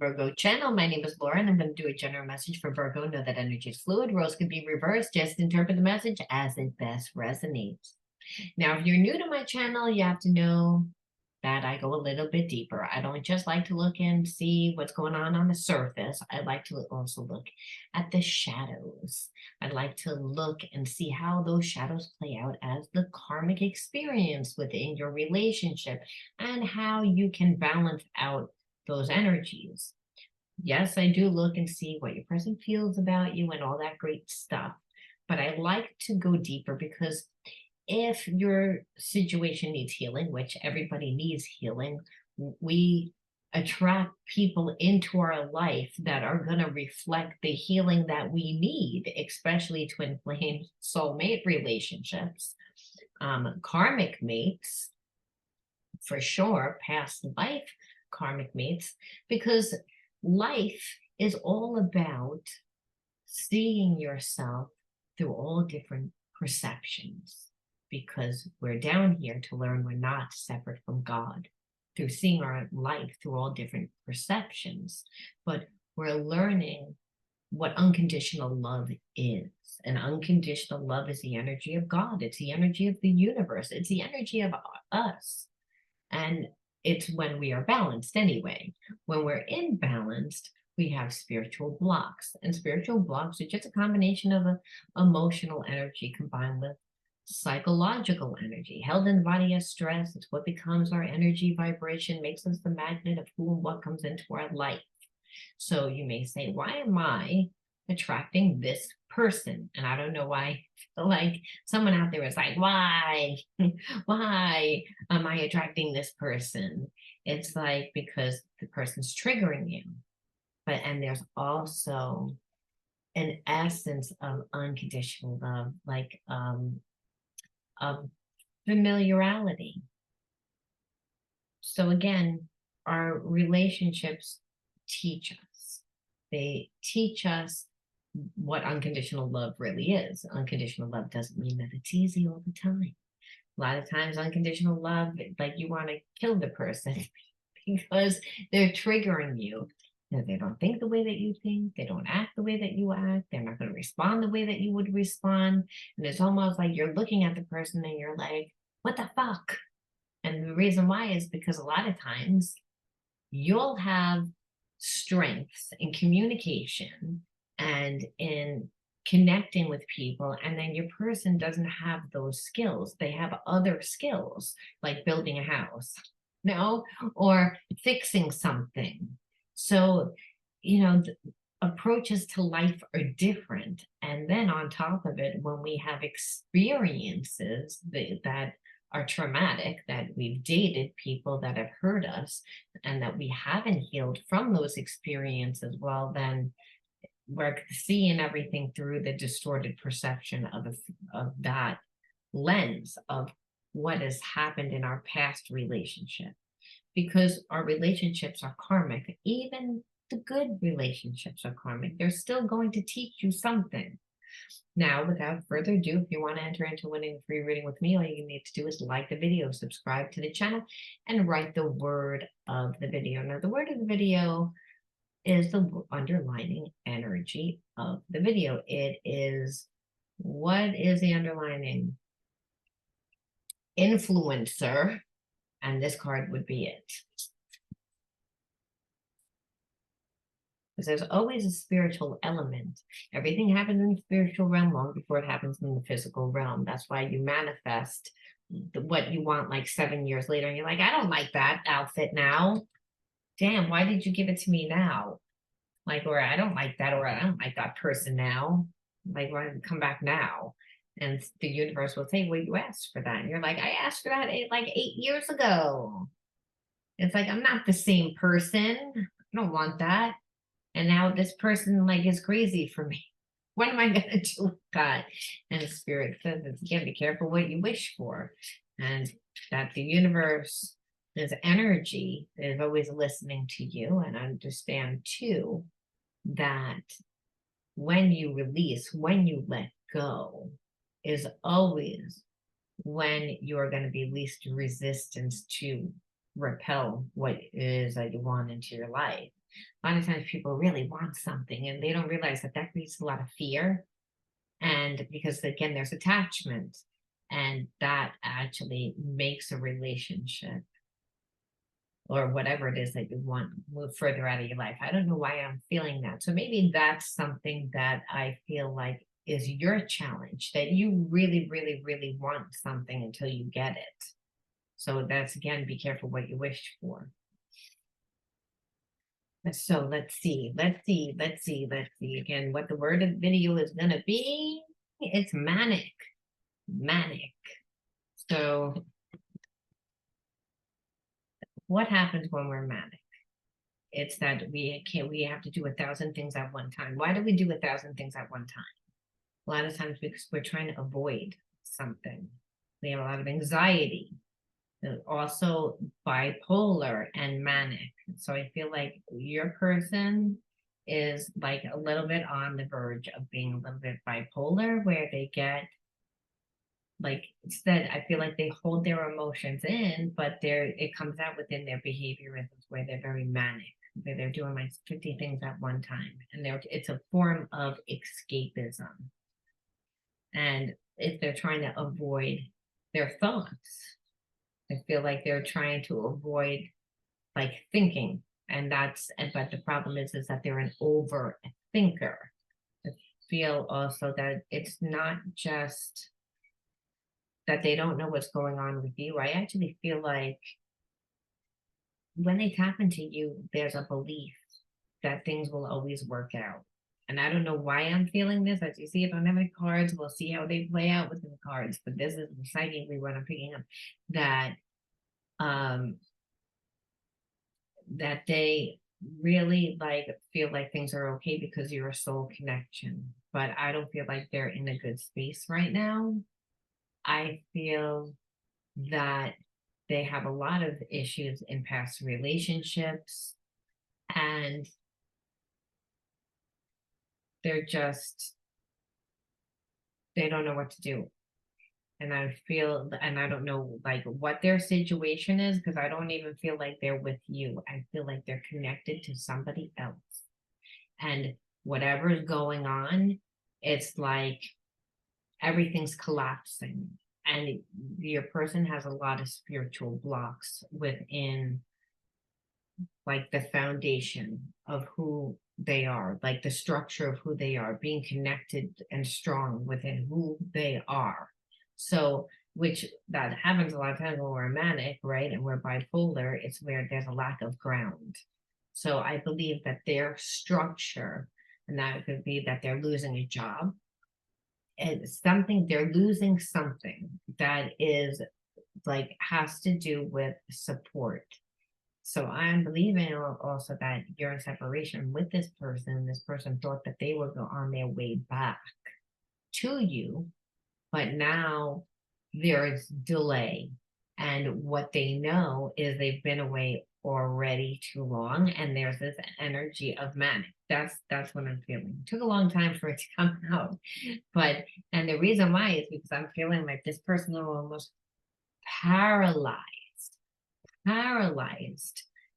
Virgo channel. My name is Laura, and I'm going to do a general message for Virgo. Know that energy is fluid. Roles can be reversed. Just interpret the message as it best resonates. Now, if you're new to my channel, you have to know that I go a little bit deeper. I don't just like to look and see what's going on the surface. I like to also look at the shadows. I'd like to look and see how those shadows play out as the karmic experience within your relationship and how you can balance out those energies. Yes, I do look and see what your person feels about you and all that great stuff. But I like to go deeper because if your situation needs healing, which everybody needs healing, we attract people into our life that are going to reflect the healing that we need, especially twin flame soulmate relationships, karmic mates, for sure, past life karmic mates, because life is all about seeing yourself through all different perceptions, because we're down here to learn we're not separate from God through seeing our life through all different perceptions. But we're learning what unconditional love is. And unconditional love is the energy of God. It's the energy of the universe. It's the energy of us. And it's when we are balanced anyway. When we're imbalanced, we have spiritual blocks. And spiritual blocks are just a combination of emotional energy combined with psychological energy held in the body as stress. It's what becomes our energy vibration, makes us the magnet of who and what comes into our life. So you may say, why am I attracting this person? And I don't know why. Like someone out there is like, why am I attracting this person? It's like because the person's triggering you. And there's also an essence of unconditional love, like of familiarity. So again, our relationships teach us. They teach us what unconditional love really is. Unconditional love doesn't mean that it's easy all the time. A lot of times unconditional love, like you want to kill the person because they're triggering you. They don't think the way that you think. They don't act the way that you act. They're not going to respond the way that you would respond. And it's almost like you're looking at the person and you're like, what the fuck? And the reason why is because a lot of times you'll have strengths in communication and in connecting with people, and then your person doesn't have those skills. They have other skills like building a house, or fixing something. So, approaches to life are different. And then on top of it, when we have experiences that are traumatic, that we've dated people that have hurt us and that we haven't healed from those experiences, well, then we're seeing everything through the distorted perception of that lens of what has happened in our past relationship. Because our relationships are karmic, even the good relationships are karmic. They're still going to teach you something. Now, without further ado, if you want to enter into winning a free reading with me, all you need to do is like the video, subscribe to the channel, and write the word of the video. Now, the word of the video is the underlining energy of the video. It is, what is the underlining? Influencer. And this card would be it. Because there's always a spiritual element. Everything happens in the spiritual realm long before it happens in the physical realm. That's why you manifest what you want like 7 years later. And you're like, I don't like that outfit now. Damn, why did you give it to me now? Like, or I don't like that, or I don't like that person now. Like, why did it come back now? And the universe will say, well, you asked for that. And you're like, I asked for that like 8 years ago. It's like, I'm not the same person. I don't want that. And now this person like is crazy for me. What am I going to do with that? And the spirit says, again, be careful what you wish for. And that the universe, this energy is always listening to you. And understand too, that when you release, when you let go, is always when you're going to be least resistance to repel what it is that you want into your life. A lot of times people really want something and they don't realize that that creates a lot of fear. And because again, there's attachment, and that actually makes a relationship or whatever it is that you want move further out of your life. I don't know why I'm feeling that. So maybe that's something that I feel like is your challenge, that you really, really, really want something until you get it. So that's again, be careful what you wish for. So let's see. Again, what the word of the video is going to be. It's manic. Manic. So what happens when we're manic? It's that we have to do 1,000 things at one time. Why do we do 1,000 things at one time? A lot of times because we're trying to avoid something. We have a lot of anxiety. Also bipolar and manic. So I feel like your person is like a little bit on the verge of being a little bit bipolar, where they get like, instead I feel like they hold their emotions in, but it comes out within their behaviorisms where they're very manic, where they're doing like 50 things at one time, and it's a form of escapism. And if they're trying to avoid their thoughts, I feel like they're trying to avoid like thinking, and but the problem is that they're an overthinker. I feel also that it's not just that they don't know what's going on with you. I actually feel like when they tap into you, there's a belief that things will always work out. And I don't know why I'm feeling this. As you see, if I don't have any cards, we'll see how they play out with the cards. But this is excitingly what I'm picking up, that that they really like feel like things are okay because you're a soul connection. But I don't feel like they're in a good space right now. I feel that they have a lot of issues in past relationships, and they don't know what to do. And I feel, and I don't know like what their situation is, because I don't even feel like they're with you. I feel like they're connected to somebody else. And whatever's going on, it's like everything's collapsing. And your person has a lot of spiritual blocks within like the foundation of who they are, like the structure of who they are, being connected and strong within who they are. So, which that happens a lot of times when we're manic, right? And we're bipolar, it's where there's a lack of ground. So I believe that their structure, and that could be that they're losing a job, and something, they're losing something that is like has to do with support. So I'm believing also that you're in separation with this person. This person thought that they were on their way back to you, but now there is delay. And what they know is they've been away already too long, and there's this energy of manic. That's what I'm feeling. It took a long time for it to come out, but and the reason why is because I'm feeling like this person is almost paralyzed,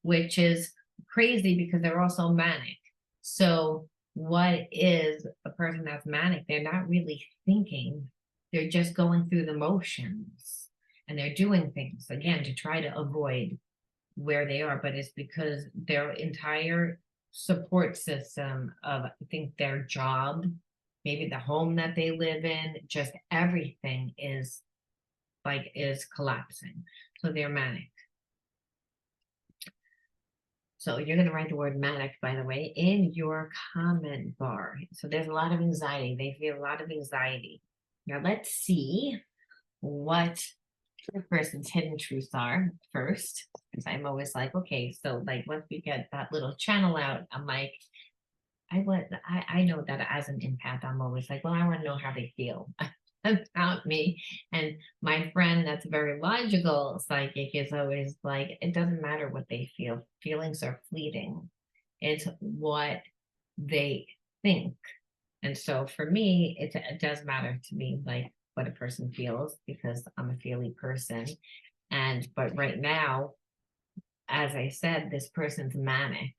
which is crazy because they're also manic. So what is a person that's manic? They're not really thinking, they're just going through the motions, and they're doing things again to try to avoid where they are, but it's because their entire support system of, I think, their job, maybe the home that they live in, just everything is collapsing. So they're manic. So you're going to write the word manic, by the way, in your comment bar. So there's a lot of anxiety. They feel a lot of anxiety. Now let's see what the person's hidden truths are first, because I'm always like, okay, so like once we get that little channel out, I'm like, I know that as an empath, I'm always like, well, I want to know how they feel about me. And my friend that's very logical psychic is always like, it doesn't matter what they feel. Feelings are fleeting. It's what they think. And so for me, it does matter to me, like what a person feels, because I'm a feely person. But right now, as I said, this person's manic.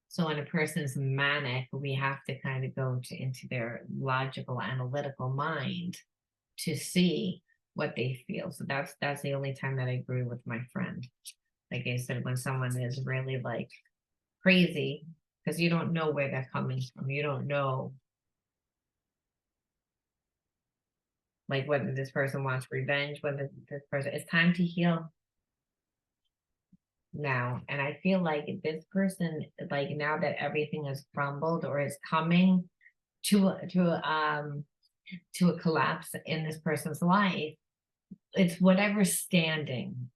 So when a person's manic, we have to kind of go into their logical, analytical mind to see what they feel. So that's the only time that I agree with my friend. Like I said, when someone is really like crazy, because you don't know where they're coming from. You don't know like whether this person wants revenge, whether this person, it's time to heal now. And I feel like this person, like now that everything has crumbled or is coming to a collapse in this person's life, it's whatever's standing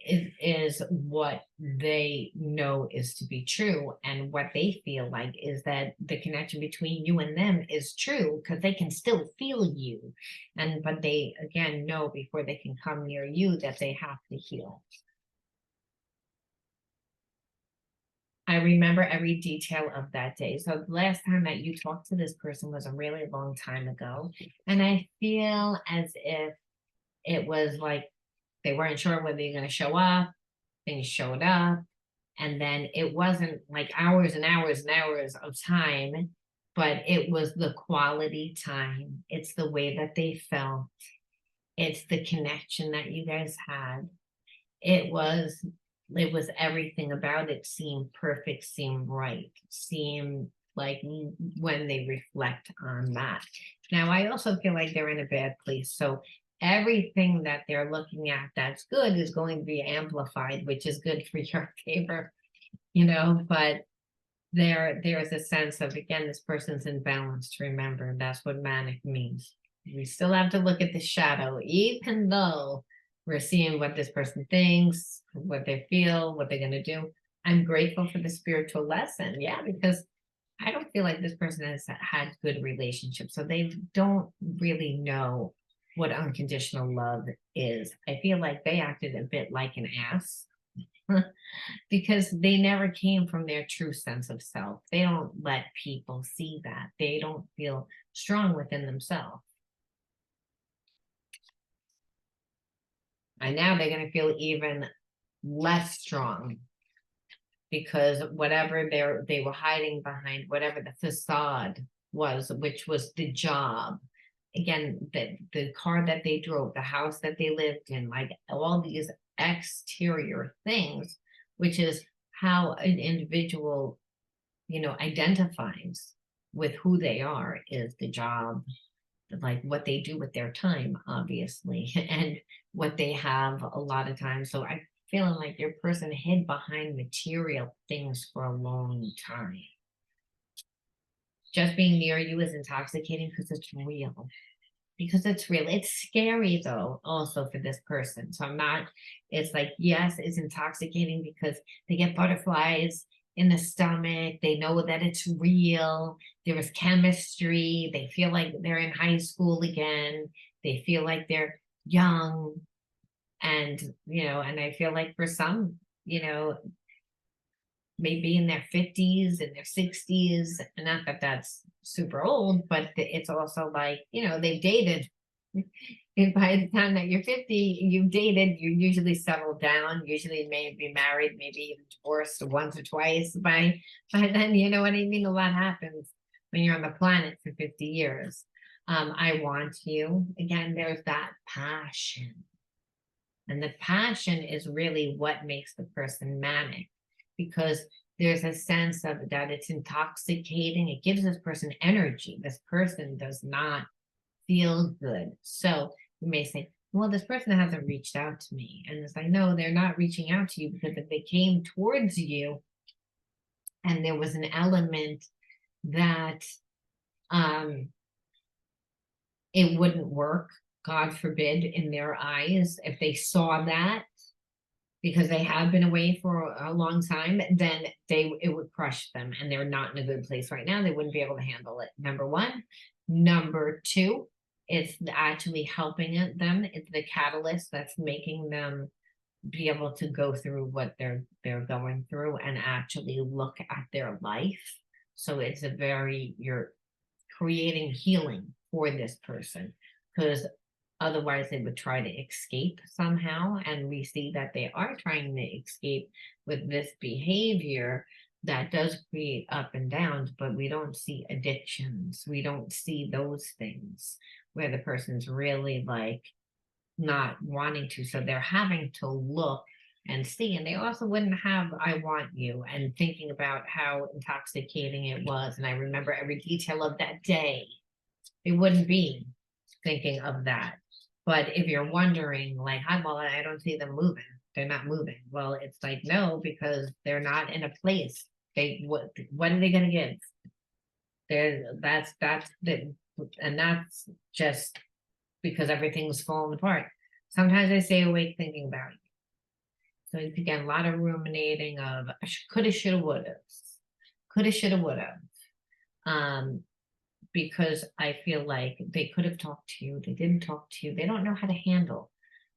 is what they know is to be true, and what they feel like is that the connection between you and them is true because they can still feel you, and but they again know before they can come near you that they have to heal. I remember every detail of that day. So the last time that you talked to this person was a really long time ago, and I feel as if it was like they weren't sure whether you're going to show up. Then you showed up, and then it wasn't like hours and hours and hours of time, but it was the quality time. It's the way that they felt. It's the connection that you guys had. It was it was everything about it seemed perfect, seemed right, seemed like when they reflect on that. Now, I also feel like they're in a bad place. So everything that they're looking at that's good is going to be amplified, which is good for your favor, but there's a sense of, again, this person's in balance. To remember, that's what manic means. We still have to look at the shadow, even though we're seeing what this person thinks, what they feel, what they're going to do. I'm grateful for the spiritual lesson. Yeah, because I don't feel like this person has had good relationships. So they don't really know what unconditional love is. I feel like they acted a bit like an ass because they never came from their true sense of self. They don't let people see that. They don't feel strong within themselves. And now they're going to feel even less strong because whatever they were hiding behind, whatever the facade was, which was the job, again, the car that they drove, the house that they lived in, like all these exterior things, which is how an individual, identifies with who they are, is the job, like what they do with their time, obviously, and what they have a lot of times. So I feeling like your person hid behind material things for a long time. Just being near you is intoxicating because it's real. Because it's real. It's scary though, also for this person. So it's like, yes, it's intoxicating because they get butterflies in the stomach. They know that it's real. There is chemistry. They feel like they're in high school again. They feel like they're young. And I feel like for some, maybe in their 50s and their 60s, not that that's super old, but it's also like, they've dated. And by the time that you're 50, you've dated, you usually settle down, usually maybe married, maybe even divorced once or twice. By then, you know what I mean? A lot happens when you're on the planet for 50 years. I want you. Again, there's that passion. And the passion is really what makes the person manic, because there's a sense of that it's intoxicating. It gives this person energy. This person does not feel good. So you may say, well, this person hasn't reached out to me. And it's like, no, they're not reaching out to you, because if they came towards you and there was an element that it wouldn't work, God forbid, in their eyes, if they saw that, because they have been away for a long time, then it would crush them, and they're not in a good place right now. They wouldn't be able to handle it. Number one. Number two, it's actually helping them. It's the catalyst that's making them be able to go through what they're going through and actually look at their life. So you're creating healing for this person, because Otherwise, they would try to escape somehow. And we see that they are trying to escape with this behavior that does create up and downs, but we don't see addictions. We don't see those things where the person's really like not wanting to. So they're having to look and see. And they also wouldn't have I want you and thinking about how intoxicating it was. And I remember every detail of that day. It wouldn't be thinking of that. But if you're wondering, like, well, I don't see them moving. They're not moving. Well, it's like, no, because they're not in a place. What are they gonna give? That's the, and that's just because everything's falling apart. Sometimes I stay awake thinking about it. So it's again a lot of ruminating of coulda, shoulda, woulda, coulda, shoulda, woulda. Because I feel like they could have talked to you, they didn't talk to you, they don't know how to handle,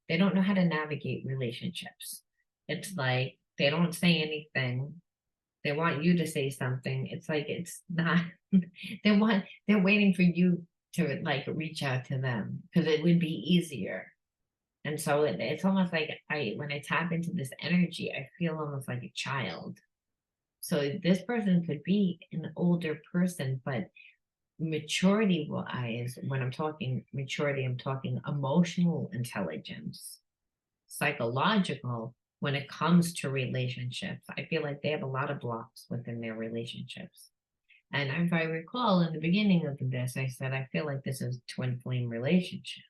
they don't know how to navigate relationships. It's like they don't say anything. They want you to say something. It's like it's not they're waiting for you to like reach out to them because it would be easier. And so it's almost like when I tap into this energy, I feel almost like a child. So this person could be an older person, but maturity wise, when I'm talking maturity, I'm talking emotional intelligence, psychological. When it comes to relationships, I feel like they have a lot of blocks within their relationships. And if I recall in the beginning of this, I said, I feel like this is a twin flame relationship.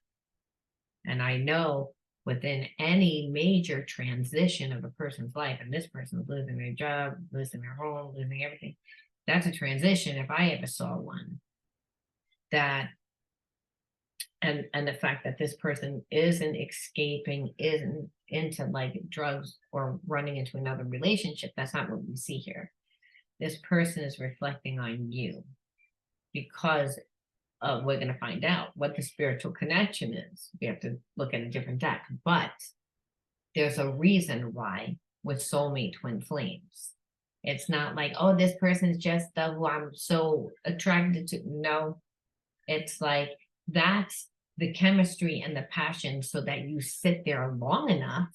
And I know within any major transition of a person's life, and this person's losing their job, losing their home, losing everything, that's a transition if I ever saw one. That and the fact that this person isn't escaping, isn't into like drugs or running into another relationship, that's not what we see here. This person is reflecting on you because we're going to find out what the spiritual connection is. We have to look at a different deck, but there's a reason why with soulmate twin flames. It's not like, oh, this person is just who I'm so attracted to. No, it's like that's the chemistry and the passion so that you sit there long enough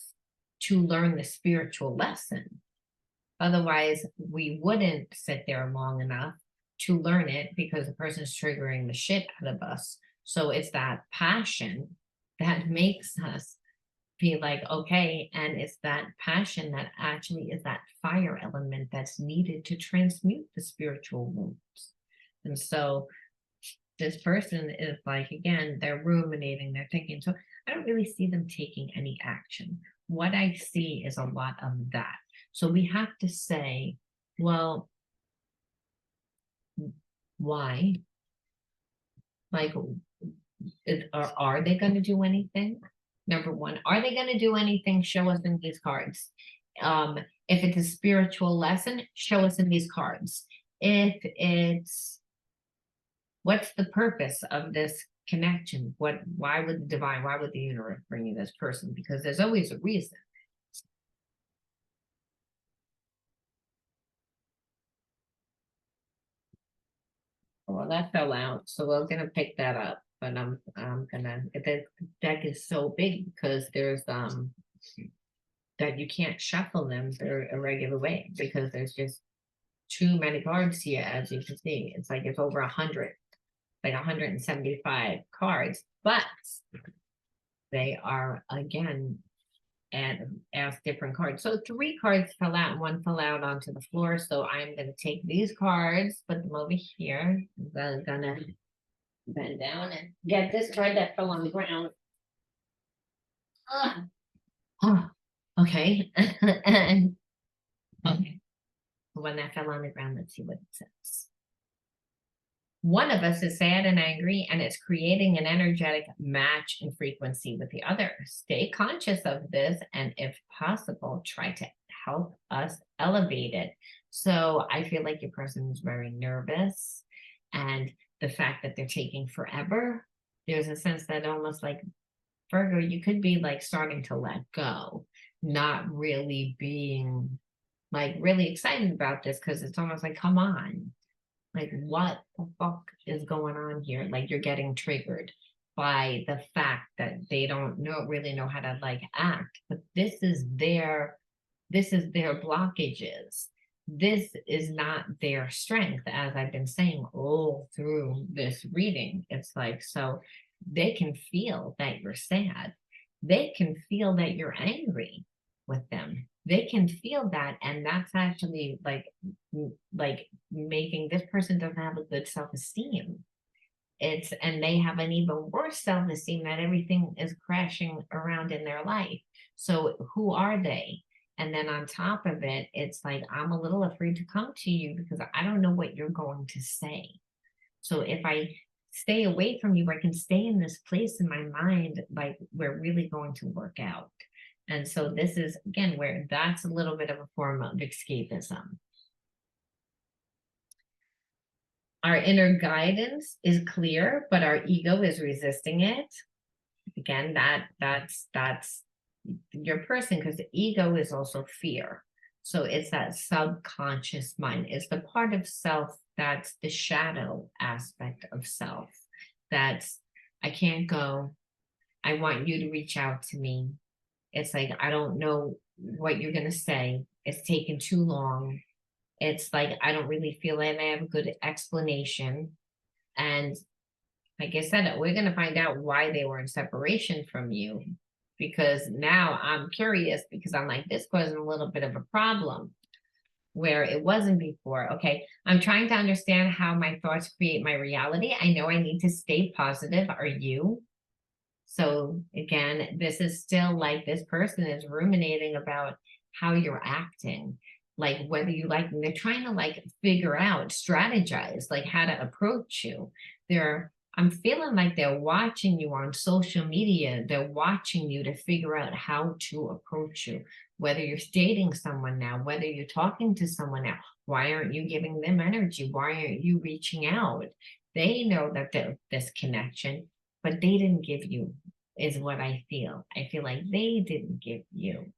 to learn the spiritual lesson. Otherwise, we wouldn't sit there long enough to learn it because the person's triggering the shit out of us. So it's that passion that makes us feel like, okay, and it's that passion that actually is that fire element that's needed to transmute the spiritual wounds. And so this person is like, again, they're ruminating, they're thinking. So I don't really see them taking any action. What I see is a lot of that. So we have to say, well, why? Like, are they going to do anything? Number one, are they going to do anything? Show us in these cards. If it's a spiritual lesson, show us in these cards. If it's what's the purpose of this connection? Why would the divine, why would the universe bring you this person? Because there's always a reason. Well, that fell out, so we're gonna pick that up. But I'm gonna, the deck is so big because there's that you can't shuffle them a regular way because there's just too many cards here, as you can see. It's like it's over 100, like 175 cards, but they are again and ask different cards. So 3 cards fell out and 1 fell out onto the floor. So I'm going to take these cards, put them over here. I'm gonna bend down and get this card that fell on the ground. Oh, okay. And okay. When that fell on the ground, let's see what it says. One of us is sad and angry, and it's creating an energetic match in frequency with the other. Stay conscious of this, and if possible, try to help us elevate it. So I feel like your person is very nervous, and the fact that they're taking forever, there's a sense that almost like, Virgo, you could be like starting to let go, not really being like really excited about this because it's almost like, come on. Like, what the fuck is going on here? Like, you're getting triggered. by the fact that they don't really know how to like act, but this is their blockages. This is not their strength, as I've been saying all through this reading. It's like, so they can feel that you're sad. They can feel that you're angry with them. They can feel that, and that's actually like making this person doesn't have a good self-esteem. And they have an even worse self-esteem that everything is crashing around in their life. So who are they? And then on top of it, it's like, I'm a little afraid to come to you because I don't know what you're going to say. So if I stay away from you, I can stay in this place in my mind, like we're really going to work out. And so this is, again, where that's a little bit of a form of escapism. Our inner guidance is clear, but our ego is resisting it. Again, that's your person, because the ego is also fear. So it's that subconscious mind. It's the part of self that's the shadow aspect of self. That's, I can't go. I want you to reach out to me. It's like, I don't know what you're going to say. It's taken too long. It's like, I don't really feel like I have a good explanation. And like I said, we're going to find out why they were in separation from you. Because now I'm curious, because I'm like, this caused a little bit of a problem where it wasn't before. Okay, I'm trying to understand how my thoughts create my reality. I know I need to stay positive. Are you? So again, this is still like this person is ruminating about how you're acting, like whether you like them. They're trying to like figure out, strategize, like how to approach you. I'm feeling like they're watching you on social media. They're watching you to figure out how to approach you, whether you're dating someone now, whether you're talking to someone now. Why aren't you giving them energy? Why aren't you reaching out? They know that there's this connection, but they didn't give you, is what I feel. I feel like they didn't give you.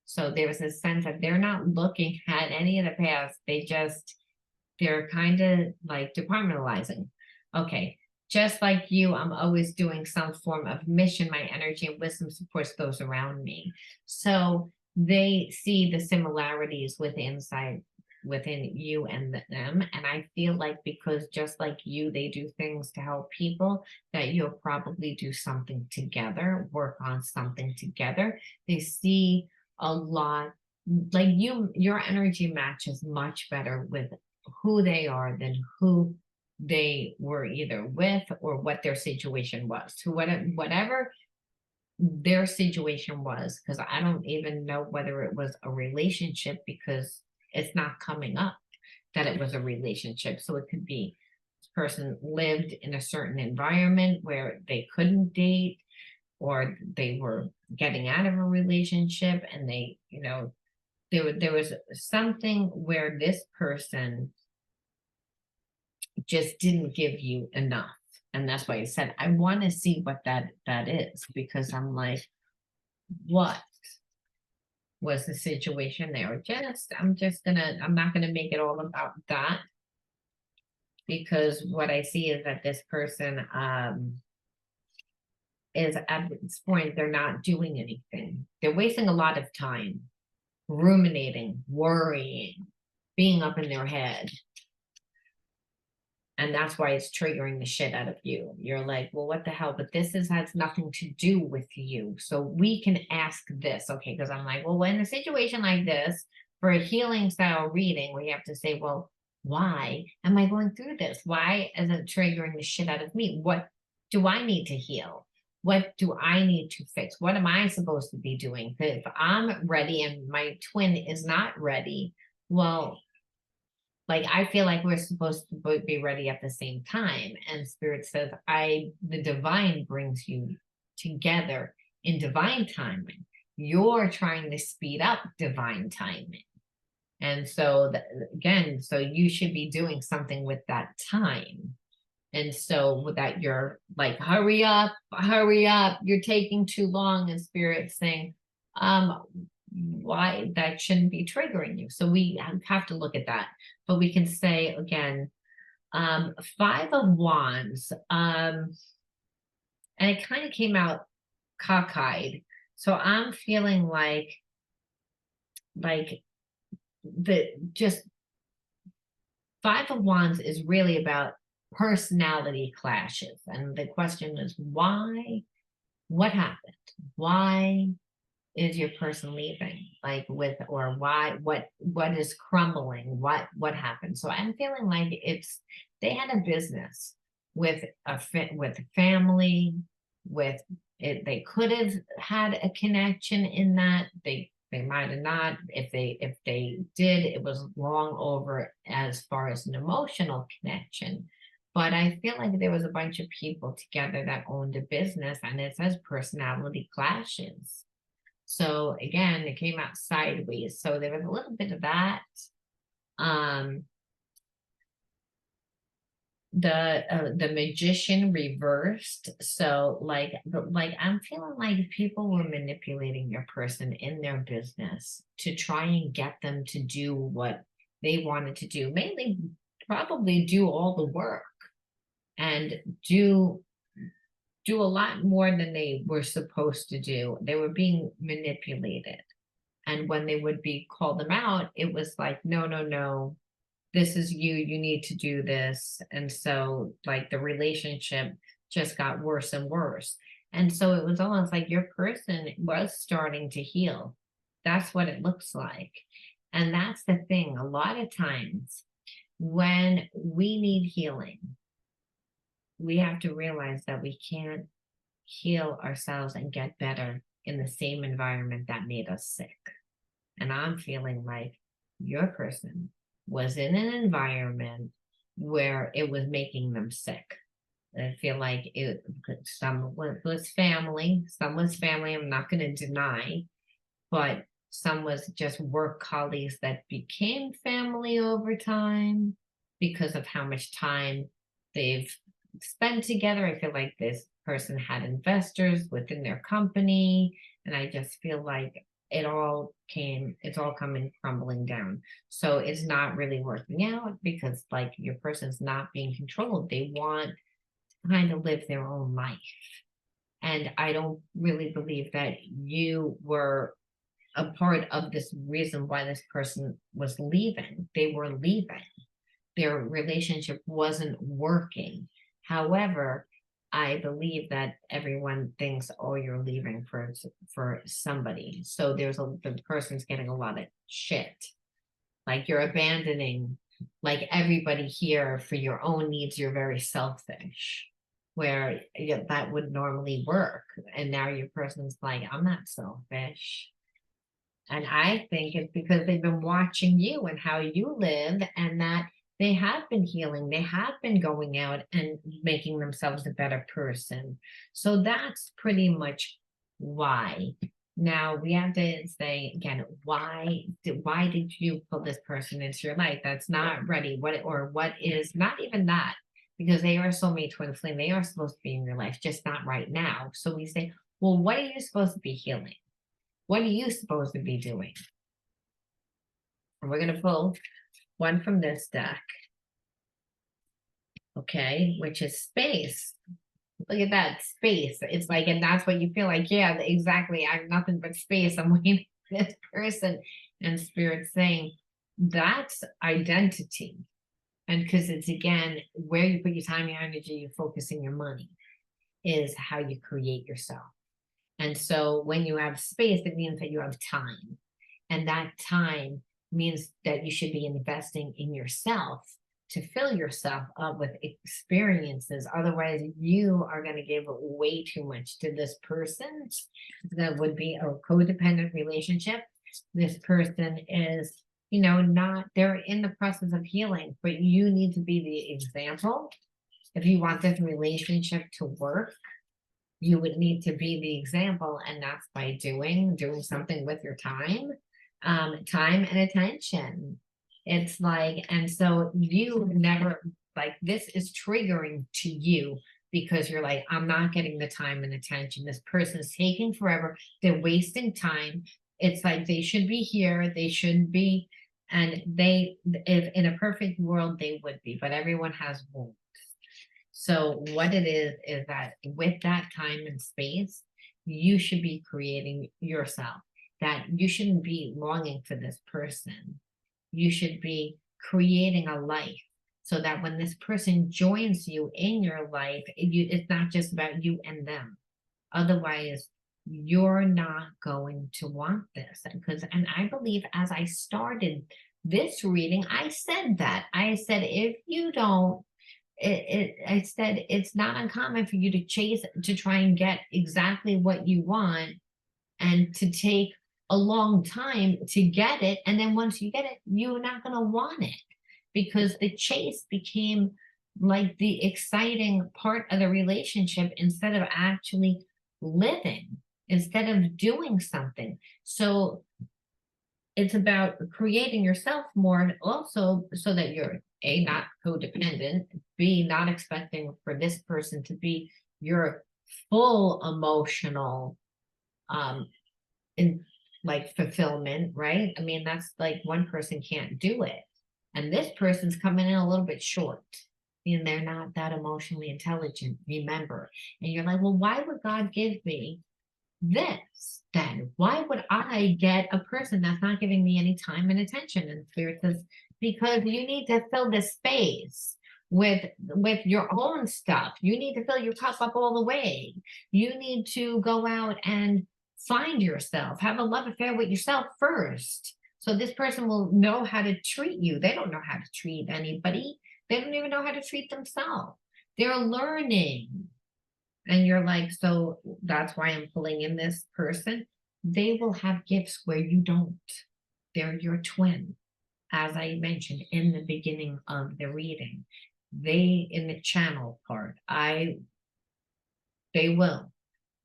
So there's a sense that they're not looking at any of the past. They're kind of like departmentalizing. Okay, just like you, I'm always doing some form of mission. My energy and wisdom supports those around me. So they see the similarities within you and them. And I feel like, because just like you, they do things to help people, that you'll probably do something together, work on something together. They see a lot, like your energy matches much better with who they are than who they were either with or what their situation was. To whatever their situation was, because I don't even know whether it was a relationship, because it's not coming up that it was a relationship. So it could be this person lived in a certain environment where they couldn't date, or they were getting out of a relationship and they, there was something where this person just didn't give you enough. And that's why I said, I want to see what that is, because I'm like, what was the situation there? I'm not gonna make it all about that, because what I see is that this person is at this point, they're not doing anything. They're wasting a lot of time ruminating, worrying, being up in their head. And that's why it's triggering the shit out of you. You're like, well, what the hell? But this has nothing to do with you. So we can ask this, okay? Because I'm like, well, in a situation like this, for a healing style reading, we have to say, well, why am I going through this? Why is it triggering the shit out of me? What do I need to heal? What do I need to fix? What am I supposed to be doing? If I'm ready and my twin is not ready, well, like, I feel like we're supposed to be ready at the same time. And Spirit says, the divine brings you together in divine timing. You're trying to speed up divine timing. And so again, so you should be doing something with that time. And so with that, you're like, hurry up, you're taking too long. And Spirit's saying, why that shouldn't be triggering you. So we have to look at that. But we can say again, 5 of Wands. and it kind of came out cockeyed. So I'm feeling like the just Five of Wands is really about personality clashes. And the question is why? What happened? Why is your person leaving? Like with or why what is crumbling? What happened? So I'm feeling like it's they had a business with with a family, with it, they could have had a connection in that they might have not. If they did, it was long over as far as an emotional connection. But I feel like there was a bunch of people together that owned a business, and it says personality clashes. So again, it came out sideways. So there was a little bit of that. Um, the magician reversed. So like I'm feeling like people were manipulating your person in their business to try and get them to do what they wanted to do, mainly probably do all the work and do a lot more than they were supposed to do. They were being manipulated. And when they would be called them out, it was like, no, no, no, this is you, you need to do this. And so like the relationship just got worse and worse. And so it was almost like your person was starting to heal. That's what it looks like. And that's the thing. A lot of times when we need healing, we have to realize that we can't heal ourselves and get better in the same environment that made us sick. And I'm feeling like your person was in an environment where it was making them sick. And I feel like some was family, some was family, I'm not going to deny, but some was just work colleagues that became family over time because of how much time they've spent together. I feel like this person had investors within their company, and I just feel like it's all coming crumbling down. So it's not really working out because like your person's not being controlled. They want to kind of live their own life. And I don't really believe that you were a part of this reason why this person was leaving. They were leaving. Their relationship wasn't working. However, I believe that everyone thinks, oh, you're leaving for somebody. So the person's getting a lot of shit. Like you're abandoning like everybody here for your own needs. You're very selfish. Where that would normally work. And now your person's like, I'm not selfish. And I think it's because they've been watching you and how you live, and that they have been healing. They have been going out and making themselves a better person. So that's pretty much why. Now we have to say again, why did you pull this person into your life that's not ready? What is not even that? Because they are soulmate twin flame. They are supposed to be in your life, just not right now. So we say, well, what are you supposed to be healing? What are you supposed to be doing? And we're going to pull one from this deck. Okay, which is space. Look at that, space. It's like, and that's what you feel like. Yeah, exactly. I'm nothing but space. I'm waiting for this person. And Spirit saying that's identity. And because it's again, where you put your time, your energy, your focus, and your money is how you create yourself. And so when you have space, it means that you have time. And that time means that you should be investing in yourself to fill yourself up with experiences. Otherwise, you are going to give way too much to this person. That would be a codependent relationship. This person is, not, they're in the process of healing, but you need to be the example. If you want this relationship to work, you would need to be the example, and that's by doing something with your time and attention. It's like, and so you never, like, this is triggering to you because you're like, I'm not getting the time and attention. This person's taking forever. They're wasting time. It's like they should be here. They shouldn't be. And if in a perfect world, they would be, but everyone has wounds. So what it is that with that time and space, you should be creating yourself, that you shouldn't be longing for this person. You should be creating a life so that when this person joins you in your life, it's not just about you and them. Otherwise, you're not going to want this. And I believe as I started this reading, I said that. I said, if you don't, I said, it's not uncommon for you to chase, to try and get exactly what you want and to take a long time to get it. And then once you get it, you're not going to want it because the chase became like the exciting part of the relationship instead of actually living, instead of doing something. So it's about creating yourself more also so that you're A, not codependent, B, not expecting for this person to be your full emotional in like fulfillment, right? I mean, that's like one person can't do it. And this person's coming in a little bit short. And they're not that emotionally intelligent, remember. And you're like, well, why would God give me this then? Why would I get a person that's not giving me any time and attention? And Spirit says, because you need to fill the space with your own stuff. You need to fill your cup up all the way. You need to go out and find yourself, have a love affair with yourself first. So this person will know how to treat you. They don't know how to treat anybody. They don't even know how to treat themselves. They're learning. And you're like, so that's why I'm pulling in this person. They will have gifts where you don't. They're your twin. As I mentioned in the beginning of the reading, they in the channel part, they will.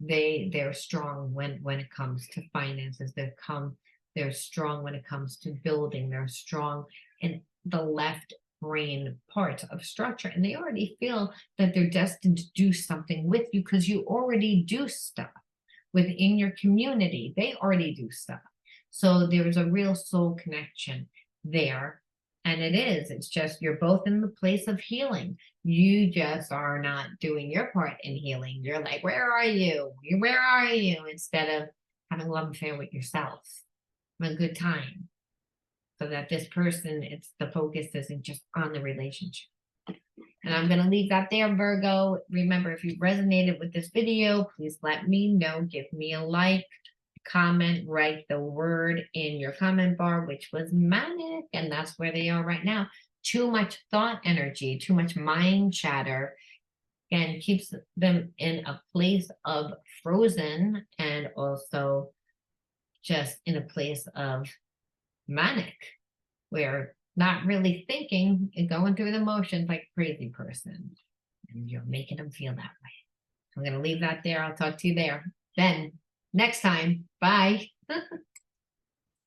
They're strong when it comes to finances. They're strong when it comes to building. They're strong in the left brain part of structure, and they already feel that they're destined to do something with you because you already do stuff within your community. They already do stuff. So there's a real soul connection there. And it's just you're both in the place of healing. You just are not doing your part in healing. You're like, where are you? Where are you? Instead of having a love affair with yourself, a good time. So that this person, it's the focus isn't just on the relationship. And I'm going to leave that there, Virgo. Remember, if you resonated with this video, please let me know. Give me a like, comment, write the word in your comment bar, which was manic. And that's where they are right now. Too much thought energy, too much mind chatter, and keeps them in a place of frozen and also just in a place of manic, where not really thinking and going through the motions like a crazy person. And you're making them feel that way. I'm going to leave that there. I'll talk to you there. Then next time. Bye.